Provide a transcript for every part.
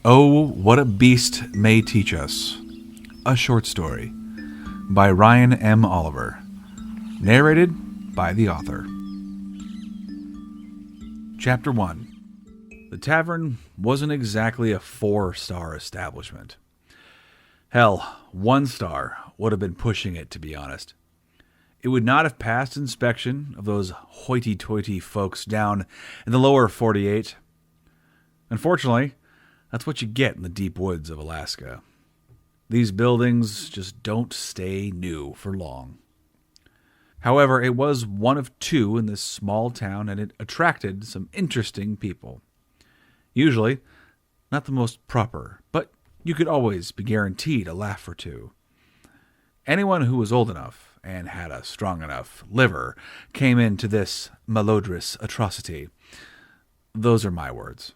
Oh, What a Beast May Teach Us. A short story by Ryan M. Oliver. Narrated by the author. Chapter 1. The tavern wasn't exactly a 4-star establishment. Hell, 1 star would have been pushing it, to be honest. It would not have passed inspection of those hoity-toity folks down in the lower 48. Unfortunately, that's what you get in the deep woods of Alaska. These buildings just don't stay new for long. However, it was one of 2 in this small town, and it attracted some interesting people. Usually, not the most proper, but you could always be guaranteed a laugh or two. Anyone who was old enough and had a strong enough liver came into this malodorous atrocity. Those are my words.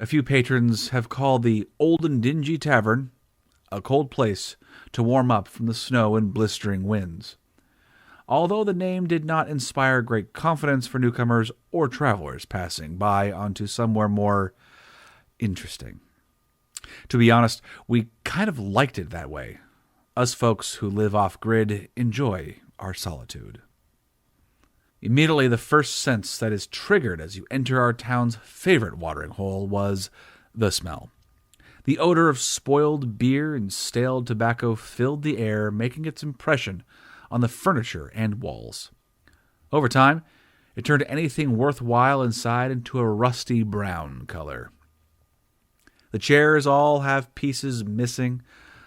A few patrons have called the Old and Dingy Tavern a cold place to warm up from the snow and blistering winds. Although the name did not inspire great confidence for newcomers or travelers passing by onto somewhere more interesting. To be honest, we kind of liked it that way. Us folks who live off-grid enjoy our solitude. Immediately, the first sense that is triggered as you enter our town's favorite watering hole was the smell. The odor of spoiled beer and stale tobacco filled the air, making its impression on the furniture and walls. Over time, it turned anything worthwhile inside into a rusty brown color. The chairs all have pieces missing.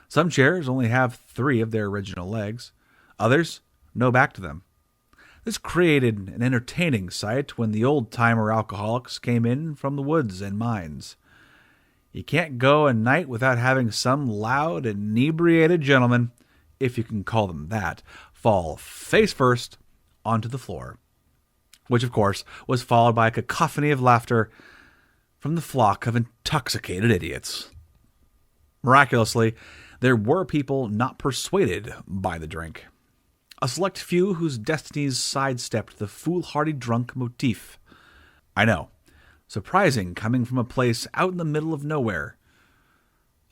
Some chairs only have 3 of their original legs. Others, no back to them. This created an entertaining sight when the old-timer alcoholics came in from the woods and mines. You can't go a night without having some loud, inebriated gentleman, if you can call them that, fall face first onto the floor, which, of course, was followed by a cacophony of laughter from the flock of intoxicated idiots. Miraculously, there were people not persuaded by the drink. A select few whose destinies sidestepped the foolhardy drunk motif. I know, surprising coming from a place out in the middle of nowhere.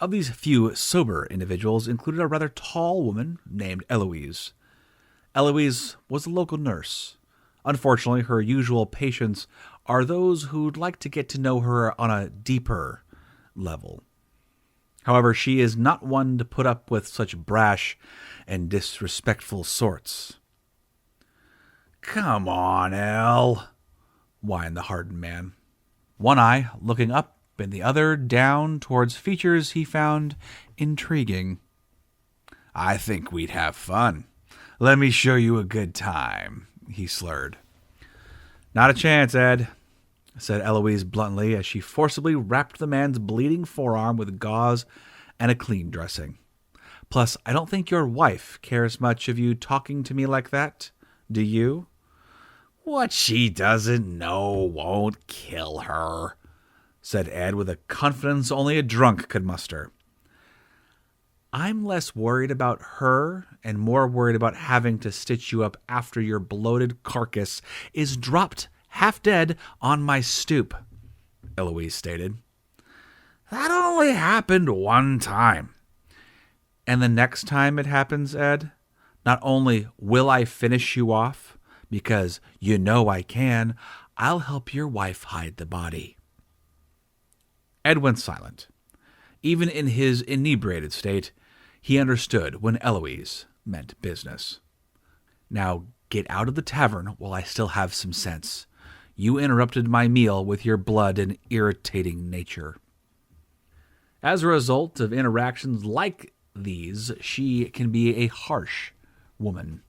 Of these few sober individuals included a rather tall woman named Eloise. Eloise was a local nurse. Unfortunately, her usual patients are those who'd like to get to know her on a deeper level. However, she is not one to put up with such brash and disrespectful sorts. "Come on, Elle," whined the hardened man, one eye looking up and the other down towards features he found intriguing. "I think we'd have fun. Let me show you a good time," he slurred. "Not a chance, Ed," said Eloise bluntly as she forcibly wrapped the man's bleeding forearm with gauze and a clean dressing. "Plus, I don't think your wife cares much of you talking to me like that. Do you?" "What she doesn't know won't kill her," said Ed with a confidence only a drunk could muster. "I'm less worried about her and more worried about having to stitch you up after your bloated carcass is dropped half dead on my stoop," Eloise stated. "That only happened 1 time. "And the next time it happens, Ed, not only will I finish you off, because you know I can, I'll help your wife hide the body." Ed went silent. Even in his inebriated state, he understood when Eloise meant business. "Now get out of the tavern while I still have some sense. You interrupted my meal with your blood and irritating nature." As a result of interactions like these, she can be a harsh woman.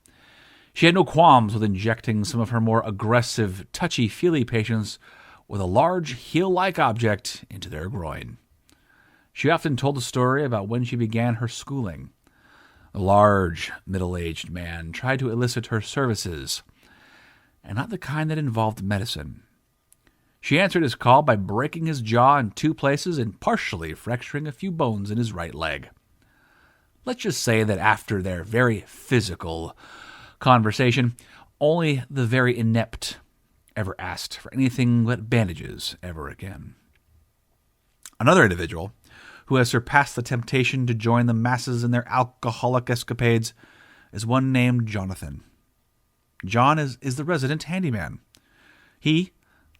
She had no qualms with injecting some of her more aggressive, touchy-feely patients with a large heel-like object into their groin. She often told the story about when she began her schooling. A large, middle-aged man tried to elicit her services, and not the kind that involved medicine. She answered his call by breaking his jaw in 2 places and partially fracturing a few bones in his right leg. Let's just say that after their very physical conversation, only the very inept ever asked for anything but bandages ever again. Another individual who has surpassed the temptation to join the masses in their alcoholic escapades is one named Jonathan. John is the resident handyman. He,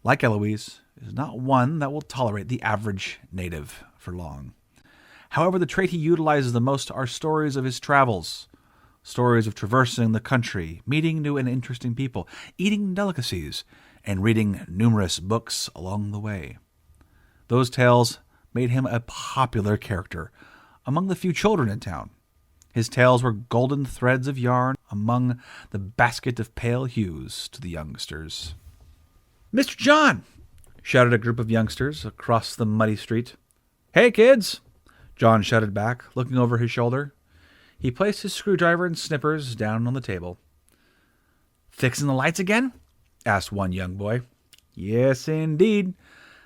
like Eloise, is not one that will tolerate the average native for long. However, the trait he utilizes the most are stories of his travels, stories of traversing the country, meeting new and interesting people, eating delicacies, and reading numerous books along the way. Those tales made him a popular character among the few children in town. His tales were golden threads of yarn among the basket of pale hues to the youngsters. "Mr. John!" shouted a group of youngsters across the muddy street. "Hey, kids!" John shouted back, looking over his shoulder. He placed his screwdriver and snippers down on the table. "Fixing the lights again?" asked one young boy. "Yes, indeed.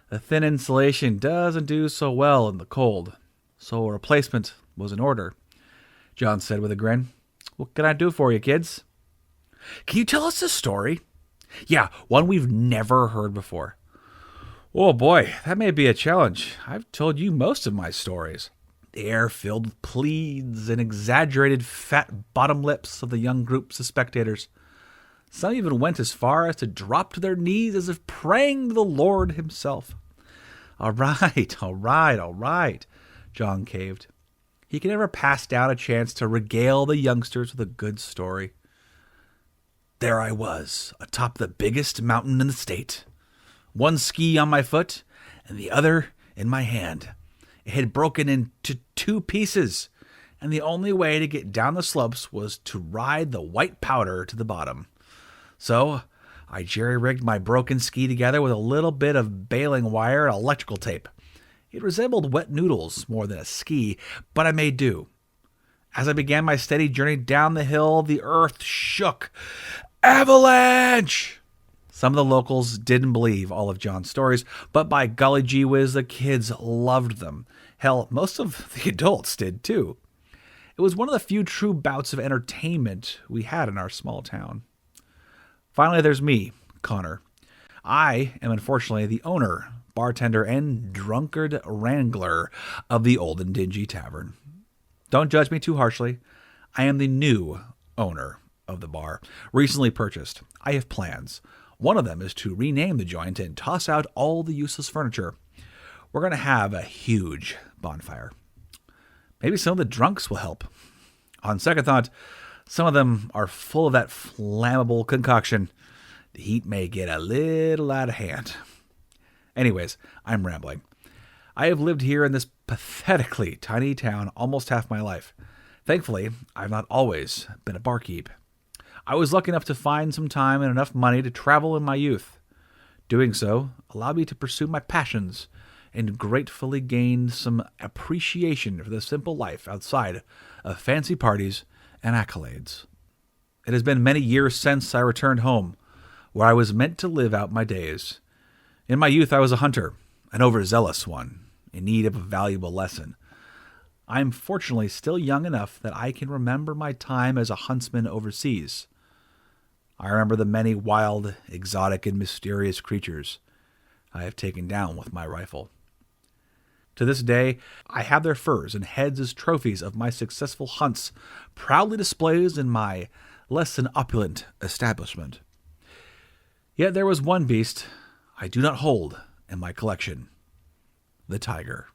The thin insulation doesn't do so well in the cold, so a replacement was in order," John said with a grin. "What can I do for you, kids?" "Can you tell us a story?" "Yeah, one we've never heard before." "Oh boy, that may be a challenge. I've told you most of my stories." The air filled with pleads and exaggerated fat bottom lips of the young groups of spectators. Some even went as far as to drop to their knees as if praying to the Lord himself. All right, John caved. He could never pass down a chance to regale the youngsters with a good story. "There I was, atop the biggest mountain in the state. One ski on my foot and the other in my hand. It had broken into 2 pieces, and the only way to get down the slopes was to ride the white powder to the bottom. So I jerry-rigged my broken ski together with a little bit of baling wire and electrical tape. It resembled wet noodles more than a ski, but I made do. As I began my steady journey down the hill, the earth shook. Avalanche! Some of the locals didn't believe all of John's stories, but by golly gee whiz, the kids loved them. Hell, most of the adults did too. It was one of the few true bouts of entertainment we had in our small town. Finally, there's me, Connor. I am unfortunately the owner, bartender, and drunkard wrangler of the Old and Dingy Tavern. Don't judge me too harshly. I am the new owner of the bar, recently purchased. I have plans. One of them is to rename the joint and toss out all the useless furniture. We're going to have a huge bonfire. Maybe some of the drunks will help. On second thought, some of them are full of that flammable concoction. The heat may get a little out of hand. Anyways, I'm rambling. I have lived here in this pathetically tiny town almost half my life. Thankfully, I've not always been a barkeep. I was lucky enough to find some time and enough money to travel in my youth. Doing so allowed me to pursue my passions and gratefully gained some appreciation for the simple life outside of fancy parties and accolades. It has been many years since I returned home, where I was meant to live out my days. In my youth, I was a hunter, an overzealous one, in need of a valuable lesson. I am fortunately still young enough that I can remember my time as a huntsman overseas. I remember the many wild, exotic, and mysterious creatures I have taken down with my rifle. To this day, I have their furs and heads as trophies of my successful hunts, proudly displayed in my less than opulent establishment. Yet there was one beast I do not hold in my collection: the tiger.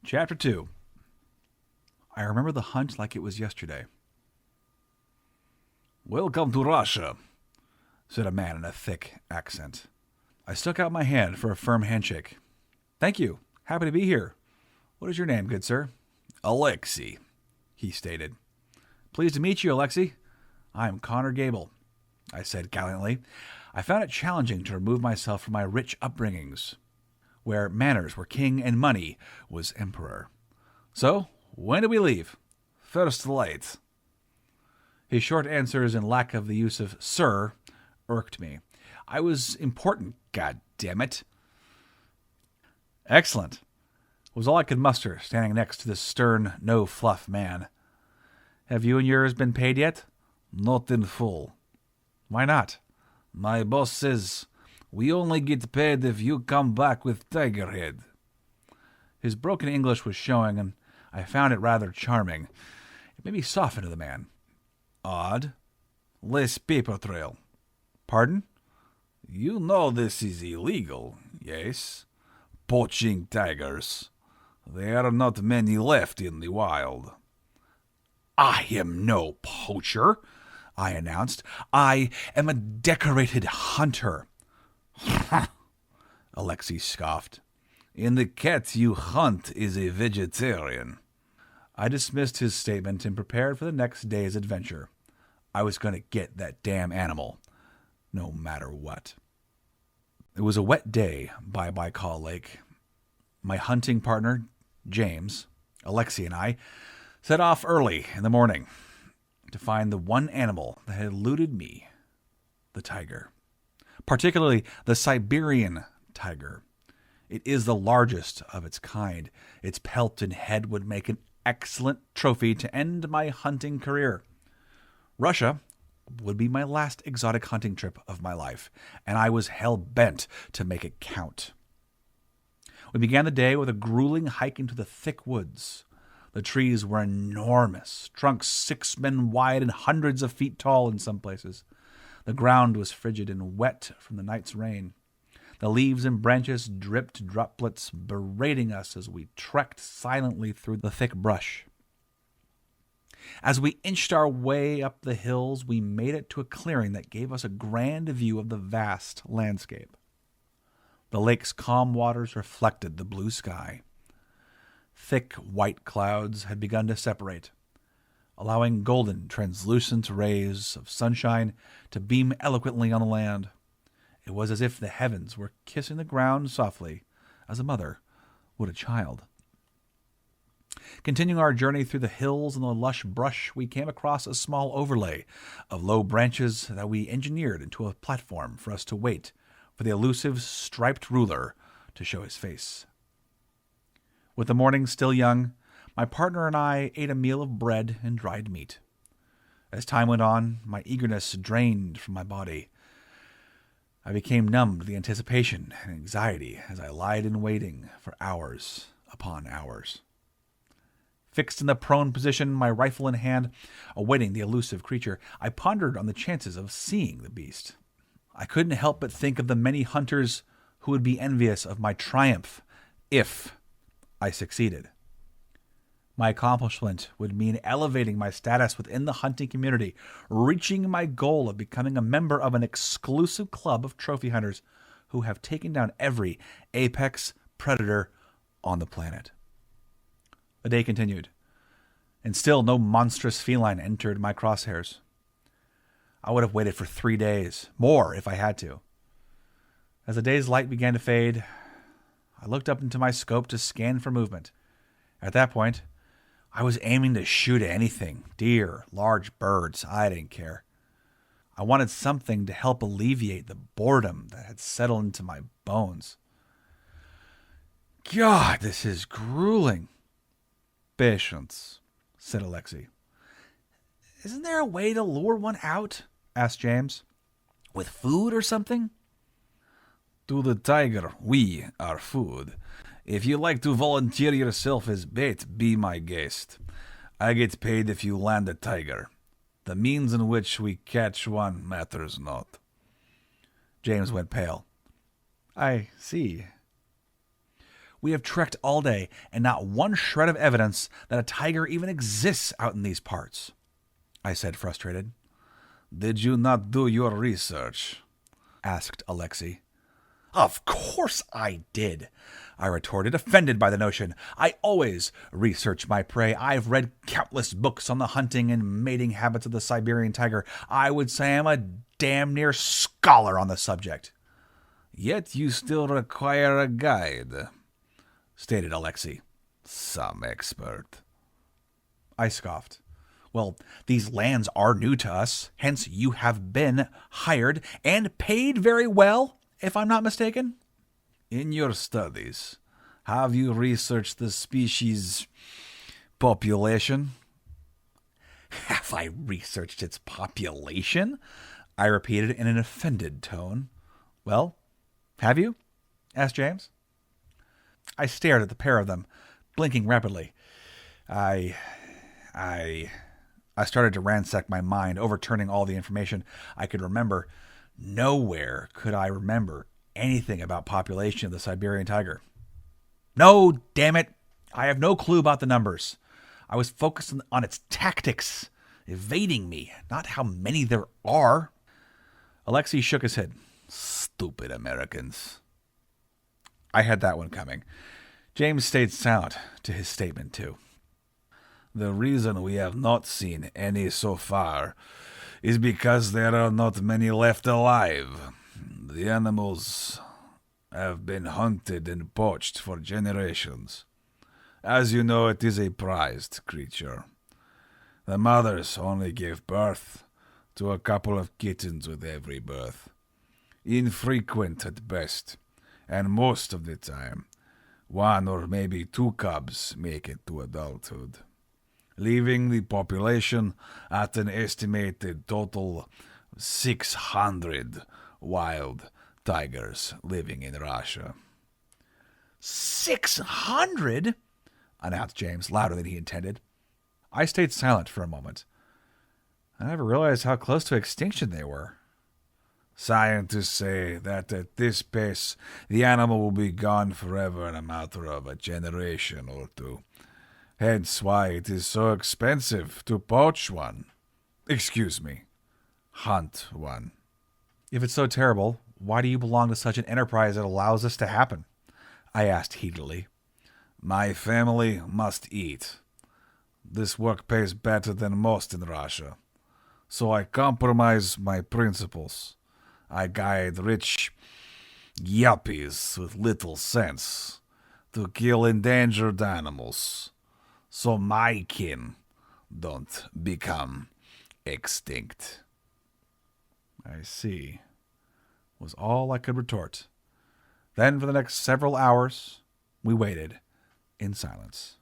Chapter 2. I remember the hunt like it was yesterday. "Welcome to Russia," said a man in a thick accent. I stuck out my hand for a firm handshake. "Thank you. Happy to be here. What is your name, good sir?" "Alexei," he stated. "Pleased to meet you, Alexei. I am Connor Gable," I said gallantly. I found it challenging to remove myself from my rich upbringings, where manners were king and money was emperor. "So, when do we leave?" "First light." His short answers and lack of the use of sir irked me. I was important, goddammit. "Excellent," was all I could muster, standing next to this stern, no-fluff man. "Have you and yours been paid yet?" "Not in full." "Why not?" "My boss says we only get paid if you come back with tiger head." His broken English was showing, and I found it rather charming. It made me soften to the man. Odd. Less paper trail. Pardon? You know this is illegal, yes? Poaching tigers. There are not many left in the wild. I am no poacher, I announced. I am a decorated hunter. Alexei scoffed. And the cat you hunt is a vegetarian. I dismissed his statement and prepared for the next day's adventure. I was going to get that damn animal, no matter what. It was a wet day by Baikal Lake. My hunting partner, James, Alexei, and I set off early in the morning to find the one animal that had eluded me, the tiger. Particularly the Siberian tiger. It is the largest of its kind. Its pelt and head would make an excellent trophy to end my hunting career. Russia would be my last exotic hunting trip of my life, and I was hell-bent to make it count. We began the day with a grueling hike into the thick woods. The trees were enormous, trunks 6 men wide and hundreds of feet tall in some places. The ground was frigid and wet from the night's rain. The leaves and branches dripped droplets, berating us as we trekked silently through the thick brush. As we inched our way up the hills, we made it to a clearing that gave us a grand view of the vast landscape. The lake's calm waters reflected the blue sky. Thick white clouds had begun to separate, allowing golden, translucent rays of sunshine to beam eloquently on the land. It was as if the heavens were kissing the ground softly, as a mother would a child. Continuing our journey through the hills and the lush brush, we came across a small overlay of low branches that we engineered into a platform for us to wait for the elusive striped ruler to show his face. With the morning still young, my partner and I ate a meal of bread and dried meat. As time went on, my eagerness drained from my body. I became numb to the anticipation and anxiety as I lied in waiting for hours upon hours. Fixed in the prone position, my rifle in hand, awaiting the elusive creature, I pondered on the chances of seeing the beast. I couldn't help but think of the many hunters who would be envious of my triumph if I succeeded. My accomplishment would mean elevating my status within the hunting community, reaching my goal of becoming a member of an exclusive club of trophy hunters who have taken down every apex predator on the planet. The day continued, and still no monstrous feline entered my crosshairs. I would have waited for 3 days, more if I had to. As the day's light began to fade, I looked up into my scope to scan for movement. At that point, I was aiming to shoot at anything, deer, large birds, I didn't care. I wanted something to help alleviate the boredom that had settled into my bones. God, this is grueling. Patience, said Alexei. Isn't there a way to lure one out? Asked James. With food or something? To the tiger, we are food. If you like to volunteer yourself as bait, be my guest. I get paid if you land a tiger. The means in which we catch one matters not. James went pale. I see. We have trekked all day, and not one shred of evidence that a tiger even exists out in these parts, I said, frustrated. Did you not do your research? Asked Alexei. Of course I did, I retorted, offended by the notion. I always research my prey. I've read countless books on the hunting and mating habits of the Siberian tiger. I would say I'm a damn near scholar on the subject. Yet you still require a guide, stated Alexei. Some expert. I scoffed. Well, these lands are new to us, hence you have been hired and paid very well, if I'm not mistaken. In your studies, have you researched the species' population? Have I researched its population? I repeated in an offended tone. Well, have you? Asked James. I stared at the pair of them, blinking rapidly. I started to ransack my mind, overturning all the information I could remember. Nowhere could I remember anything about population of the Siberian tiger. No, damn it. I have no clue about the numbers. I was focused on its tactics, evading me, not how many there are. Alexei shook his head. Stupid Americans. I had that one coming. James stayed silent to his statement, too. The reason we have not seen any so far is because there are not many left alive. The animals have been hunted and poached for generations. As you know, it is a prized creature. The mothers only give birth to a couple of kittens with every birth. Infrequent at best, and most of the time, one or maybe two cubs make it to adulthood, leaving the population at an estimated total 600 wild tigers living in Russia. 600? Announced James, louder than he intended. I stayed silent for a moment. I never realized how close to extinction they were. Scientists say that at this pace, the animal will be gone forever in a matter of a generation or two. Hence why it is so expensive to poach one. Excuse me, hunt one. If it's so terrible, why do you belong to such an enterprise that allows this to happen? I asked heatedly. My family must eat. This work pays better than most in Russia. So I compromise my principles. I guide rich yuppies with little sense to kill endangered animals, so my kin don't become extinct. I see, was all I could retort. Then for the next several hours, we waited in silence.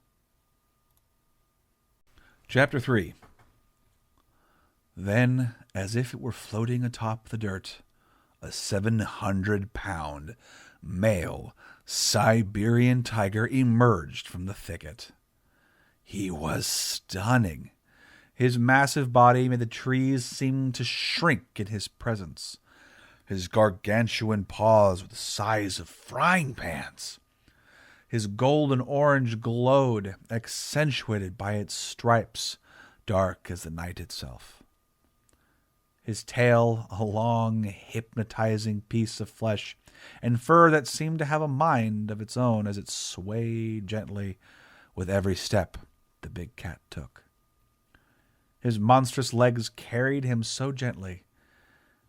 Chapter 3. Then, as if it were floating atop the dirt, a 700-pound male Siberian tiger emerged from the thicket. He was stunning. His massive body made the trees seem to shrink in his presence. His gargantuan paws were the size of frying pans. His golden orange glowed, accentuated by its stripes, dark as the night itself. His tail, a long, hypnotizing piece of flesh, and fur that seemed to have a mind of its own as it swayed gently with every step the big cat took. His monstrous legs carried him so gently,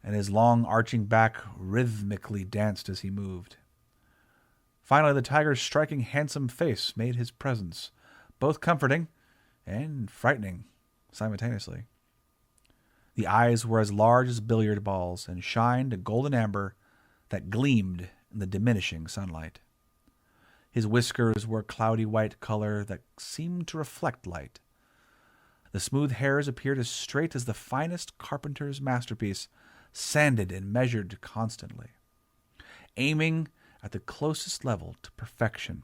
and his long arching back rhythmically danced as he moved. Finally, the tiger's striking, handsome face made his presence both comforting and frightening simultaneously. The eyes were as large as billiard balls and shined a golden amber that gleamed in the diminishing sunlight. His whiskers were a cloudy white color that seemed to reflect light. The smooth hairs appeared as straight as the finest carpenter's masterpiece, sanded and measured constantly, aiming at the closest level to perfection.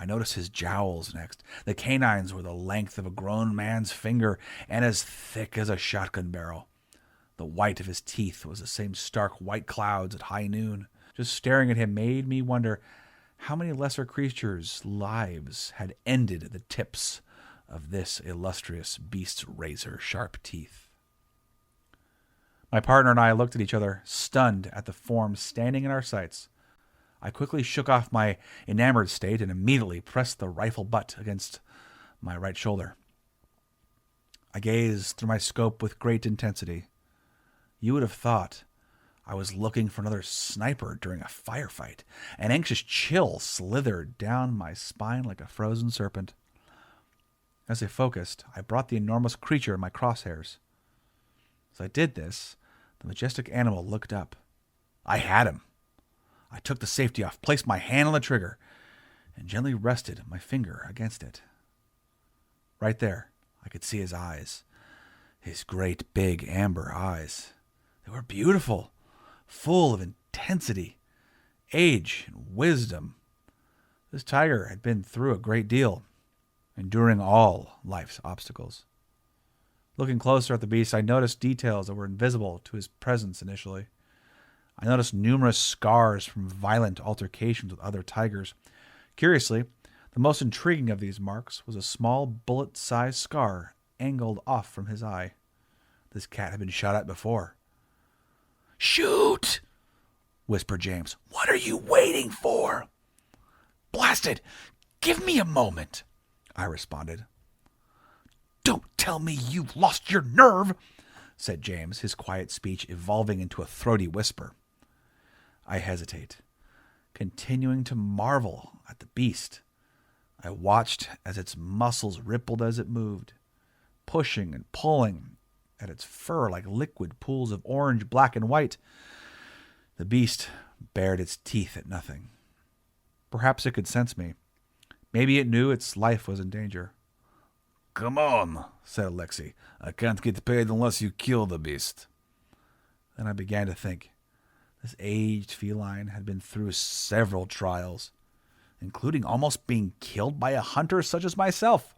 I noticed his jowls next. The canines were the length of a grown man's finger and as thick as a shotgun barrel. The white of his teeth was the same stark white clouds at high noon. Just staring at him made me wonder how many lesser creatures' lives had ended at the tips of this illustrious beast's razor-sharp teeth. My partner and I looked at each other, stunned at the form standing in our sights. I quickly shook off my enamored state and immediately pressed the rifle butt against my right shoulder. I gazed through my scope with great intensity. You would have thought I was looking for another sniper during a firefight. An anxious chill slithered down my spine like a frozen serpent. As I focused, I brought the enormous creature in my crosshairs. As I did this, the majestic animal looked up. I had him. I took the safety off, placed my hand on the trigger, and gently rested my finger against it. Right there, I could see his eyes. His great big amber eyes. They were beautiful, full of intensity, age, and wisdom. This tiger had been through a great deal, enduring all life's obstacles. Looking closer at the beast, I noticed details that were invisible to his presence initially. I noticed numerous scars from violent altercations with other tigers. Curiously, the most intriguing of these marks was a small bullet-sized scar angled off from his eye. This cat had been shot at before. "Shoot!" whispered James. "What are you waiting for?" "Blast it! Give me a moment," I responded. "Don't tell me you've lost your nerve," said James, his quiet speech evolving into a throaty whisper. I hesitate, continuing to marvel at the beast. I watched as its muscles rippled as it moved, pushing and pulling at its fur like liquid pools of orange, black, and white. The beast bared its teeth at nothing. Perhaps it could sense me. Maybe it knew its life was in danger. "Come on," said Alexei. "I can't get paid unless you kill the beast." Then I began to think. This aged feline had been through several trials, including almost being killed by a hunter such as myself.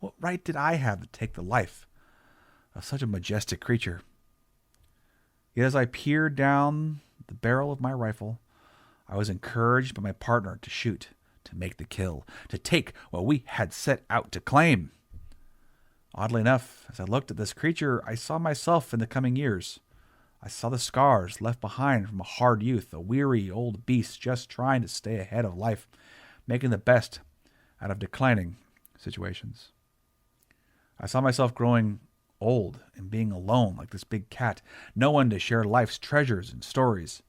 What right did I have to take the life of such a majestic creature? Yet as I peered down the barrel of my rifle, I was encouraged by my partner to shoot, to make the kill, to take what we had set out to claim. Oddly enough, as I looked at this creature, I saw myself in the coming years. I saw the scars left behind from a hard youth, a weary old beast just trying to stay ahead of life, making the best out of declining situations. I saw myself growing old and being alone like this big cat, no one to share life's treasures and stories,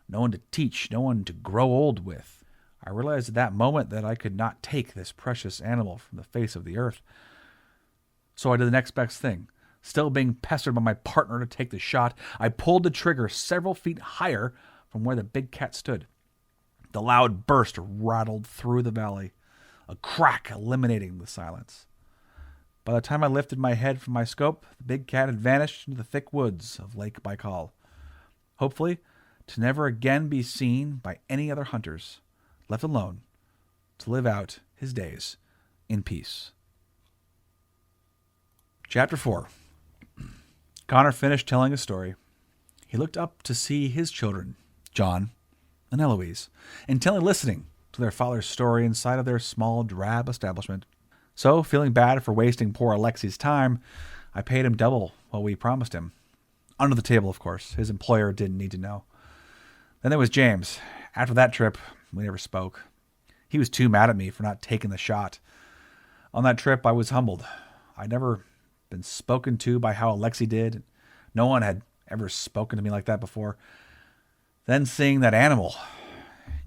no one to teach, no one to grow old with. I realized at that moment that I could not take this precious animal from the face of the earth. So I did the next best thing. Still being pestered by my partner to take the shot, I pulled the trigger several feet higher from where the big cat stood. The loud burst rattled through the valley, a crack eliminating the silence. By the time I lifted my head from my scope, the big cat had vanished into the thick woods of Lake Baikal, hopefully to never again be seen by any other hunters, left alone to live out his days in peace. Chapter 4. Connor finished telling his story. He looked up to see his children, John and Eloise, intently listening to their father's story inside of their small, drab establishment. So, feeling bad for wasting poor Alexei's time, I paid him double what we promised him. Under the table, of course. His employer didn't need to know. Then there was James. After that trip, we never spoke. He was too mad at me for not taking the shot. On that trip, I was humbled. I'd never been spoken to by how Alexei did. No one had ever spoken to me like that before. Then seeing that animal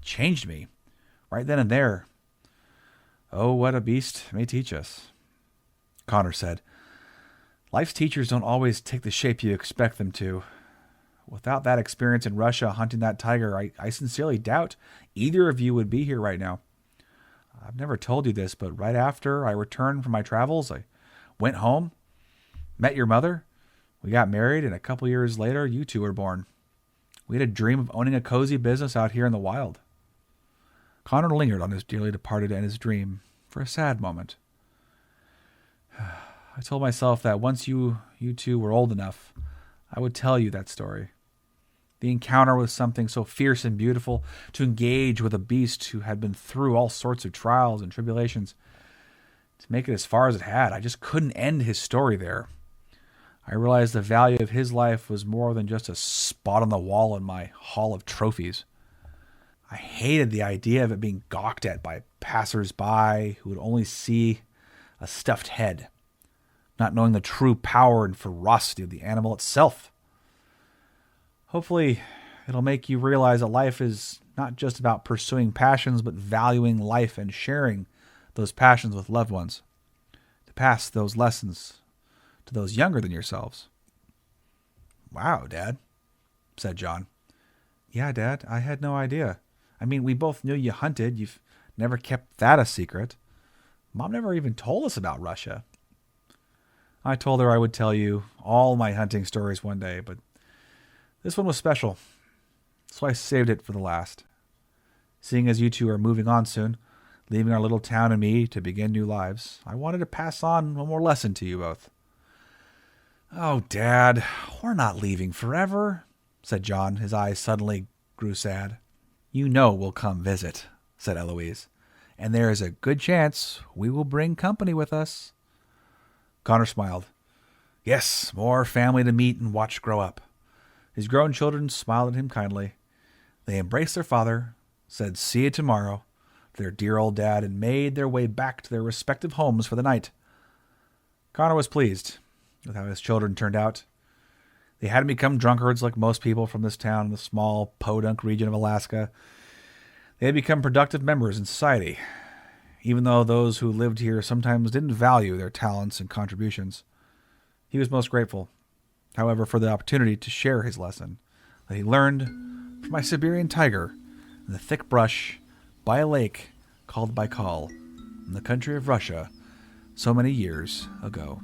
changed me. Right then and there. Oh, what a beast may teach us. Connor said, "Life's teachers don't always take the shape you expect them to. Without that experience in Russia hunting that tiger, I sincerely doubt either of you would be here right now. I've never told you this, but right after I returned from my travels, I went home, met your mother, we got married, and a couple years later, you two were born. We had a dream of owning a cozy business out here in the wild." Connor lingered on his dearly departed and his dream for a sad moment. I told myself that once you two were old enough, I would tell you that story. The encounter with something so fierce and beautiful, to engage with a beast who had been through all sorts of trials and tribulations, to make it as far as it had. I just couldn't end his story there. I realized the value of his life was more than just a spot on the wall in my hall of trophies. I hated the idea of it being gawked at by passers-by who would only see a stuffed head, not knowing the true power and ferocity of the animal itself. Hopefully, it'll make you realize that life is not just about pursuing passions, but valuing life and sharing those passions with loved ones, to pass those lessons to those younger than yourselves. "Wow, Dad," said John. "Yeah, Dad, I had no idea. I mean, we both knew you hunted. You've never kept that a secret. Mom never even told us about Russia." I told her I would tell you all my hunting stories one day, but this one was special, so I saved it for the last. Seeing as you two are moving on soon, leaving our little town and me to begin new lives, I wanted to pass on one more lesson to you both. Oh, Dad, we're not leaving forever, said John. His eyes suddenly grew sad. You know we'll come visit, said Eloise, and there is a good chance we will bring company with us. Connor smiled. Yes, more family to meet and watch grow up. His grown children smiled at him kindly. They embraced their father, said see you tomorrow to their dear old dad, and made their way back to their respective homes for the night. Connor was pleased with how his children turned out. They hadn't become drunkards like most people from this town in the small podunk region of Alaska. They had become productive members in society, even though those who lived here sometimes didn't value their talents and contributions. He was most grateful, however, for the opportunity to share his lesson that he learned from my Siberian tiger in the thick brush by a lake called Baikal in the country of Russia so many years ago.